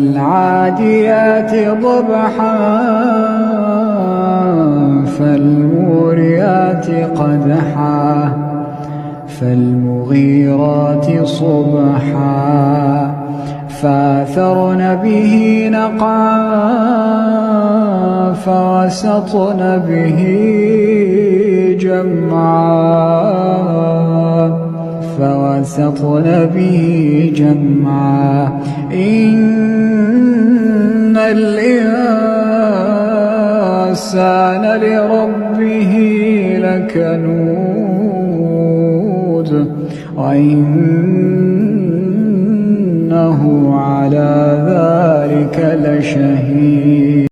العاديات ضبحا فالموريات قدحا فالمغيرات صبحا فاثرن به نقعا فوسطن به جمعا إن الإنسان لربه لكنود وإنه على ذلك لشهيد